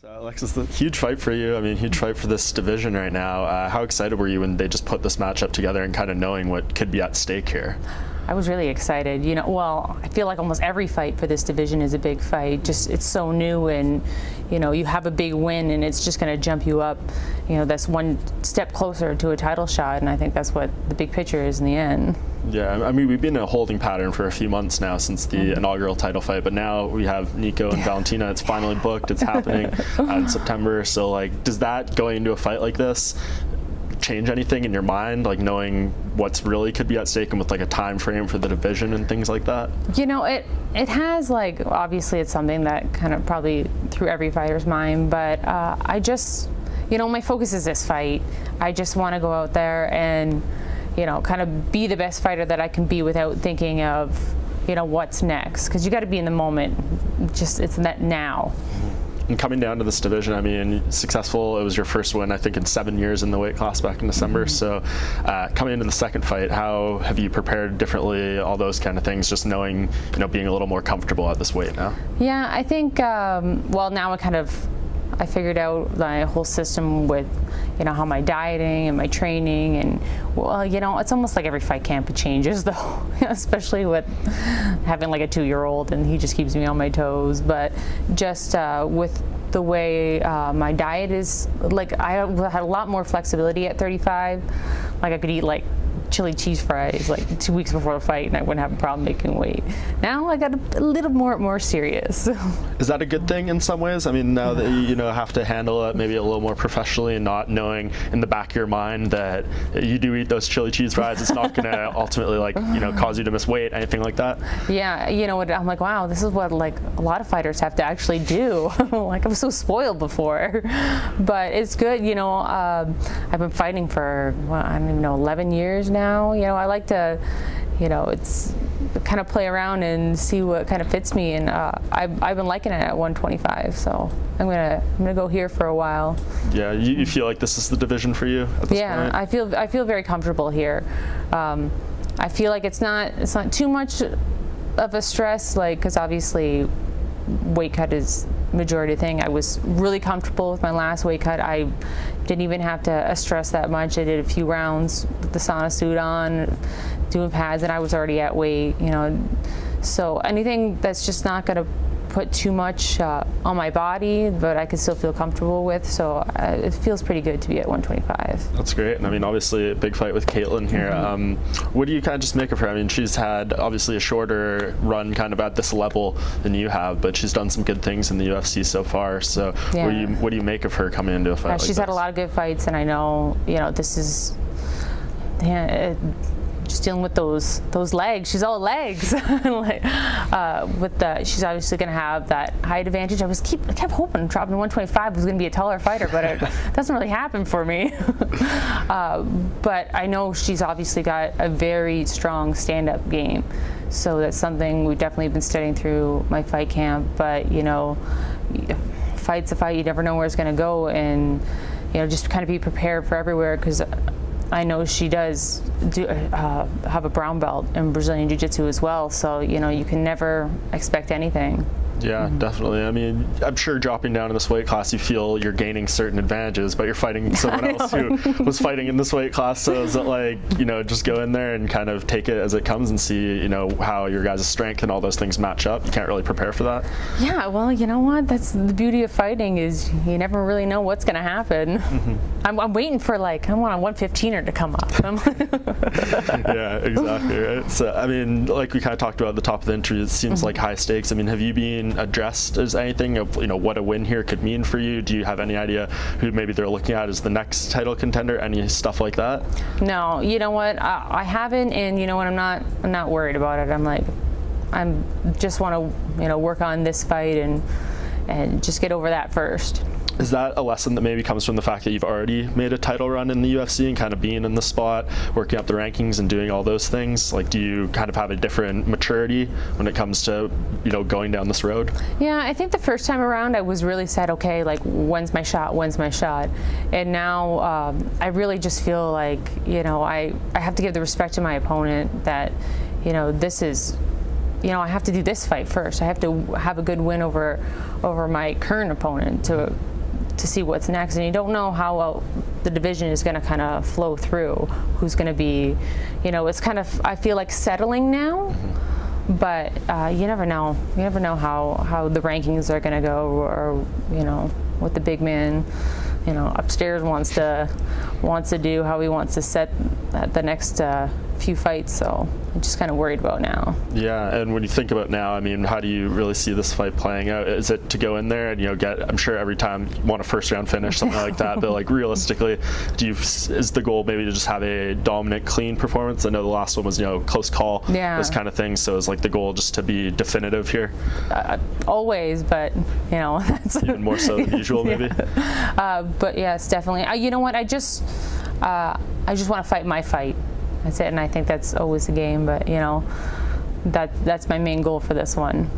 So Alexis, a huge fight for you. I mean, huge fight for this division right now. How excited were you when they just put this matchup together and kind of knowing what could be at stake here? I was really excited. You know, well, I feel like almost every fight for this division is a big fight. Just it's so new, and you know, you have a big win, and it's just going to jump you up. You know, that's one step closer to a title shot, and I think that's what the big picture is in the end. Yeah, I mean, we've been in a holding pattern for a few months now since the inaugural title fight, but now we have Nico and Valentina. It's finally booked. It's happening in September. So, like, does that, going into a fight like this, change anything in your mind, like knowing what's really could be at stake and with like a time frame for the division and things like that? You know, it has, like, obviously it's something that kind of probably through every fighter's mind, but I just, you know, my focus is this fight. I just want to go out there and, you know, kind of be the best fighter that I can be without thinking of, you know, what's next, because you got to be in the moment. Just it's that now. And coming down to this division, I mean, successful. It was your first win, I think, in 7 years in the weight class back in December. So coming into the second fight, how have you prepared differently, all those kind of things, just knowing, you know, being a little more comfortable at this weight now? Yeah, I think, well, now I figured out my whole system with, you know, how my dieting and my training, and, well, you know, it's almost like every fight camp it changes though, especially with having like a 2-year-old, and he just keeps me on my toes. But just with the way my diet is, like, I had a lot more flexibility at 35. Like, I could eat like chili cheese fries like 2 weeks before the fight, and I wouldn't have a problem making weight. Now I got a little more serious. Is that a good thing in some ways? I mean, now that you know, have to handle it maybe a little more professionally, and not knowing in the back of your mind that you do eat those chili cheese fries, it's not going to ultimately, like, you know, cause you to miss weight, anything like that? Yeah, you know, I'm like, wow, this is what, like, a lot of fighters have to actually do. Like, I'm so spoiled before, but it's good. You know, I've been fighting for, well, I don't even know, 11 years now. You know, I like to, you know, it's kind of play around and see what kind of fits me, and I've been liking it at 125, so I'm gonna go here for a while. Yeah, you feel like this is the division for you at this point? I feel very comfortable here. I feel like it's not too much of a stress, like, because obviously weight cut is majority thing. I was really comfortable with my last weight cut. I didn't even have to stress that much. I did a few rounds with the sauna suit on, doing pads, and I was already at weight, you know. So anything that's just not going to put too much on my body, but I can still feel comfortable with, so it feels pretty good to be at 125. That's great. And I mean, obviously a big fight with Caitlin here. What do you kind of just make of her? I mean, she's had obviously a shorter run kind of at this level than you have, but she's done some good things in the UFC so far. So yeah. What do you make of her coming into a fight like this? She's had a lot of good fights, and I know, you know, this is, just dealing with those legs. She's all legs. Like, she's obviously going to have that height advantage. I kept hoping dropping to 125 was going to be a taller fighter, but it doesn't really happen for me. But I know she's obviously got a very strong stand-up game, so that's something we've definitely been studying through my fight camp. But, you know, fight's a fight. You never know where it's going to go, and, you know, just kind of be prepared for everywhere, because I know she does have a brown belt in Brazilian Jiu-Jitsu as well, so, you know, you can never expect anything. Yeah, definitely. I mean, I'm sure dropping down in this weight class, you feel you're gaining certain advantages, but you're fighting someone else who was fighting in this weight class. So is it like, you know, just go in there and kind of take it as it comes and see, you know, how your guys' strength and all those things match up? You can't really prepare for that? Yeah, well, you know what? That's the beauty of fighting, is you never really know what's going to happen. I'm waiting for, like, I want a 115er to come up. Yeah, exactly, right? So, I mean, like we kind of talked about at the top of the interview, it seems like high stakes. I mean, have you been addressed as anything of, you know, what a win here could mean for you? Do you have any idea who maybe they're looking at as the next title contender? Any stuff like that? No, you know what? I haven't, and you know what? I'm not worried about it. I'm like, just want to, you know, work on this fight and just get over that first. Is that a lesson that maybe comes from the fact that you've already made a title run in the UFC and kind of being in the spot, working up the rankings and doing all those things? Like, do you kind of have a different maturity when it comes to, you know, going down this road? Yeah, I think the first time around I was really set, okay, like, when's my shot, when's my shot? And now I really just feel like, you know, I have to give the respect to my opponent that, you know, this is, you know, I have to do this fight first. I have to have a good win over my current opponent to to see what's next, and you don't know how the division is going to kind of flow through. Who's going to be, you know, it's kind of, I feel like, settling now. But you never know. You never know how the rankings are going to go, or you know, what the big man, you know, upstairs wants to do, how he wants to set the next few fights. So I'm just kind of worried about now. Yeah, and when you think about now, I mean, how do you really see this fight playing out? Is it to go in there and, you know, get, I'm sure every time you want a first round finish, something like that, but like realistically, is the goal maybe to just have a dominant, clean performance? I know the last one was, you know, close call, this kind of thing. So is like the goal just to be definitive here? Always, but you know, that's even more so than usual, maybe. But yes, definitely. You know what? I just want to fight my fight. That's it, and I think that's always a game. But you know, that's my main goal for this one.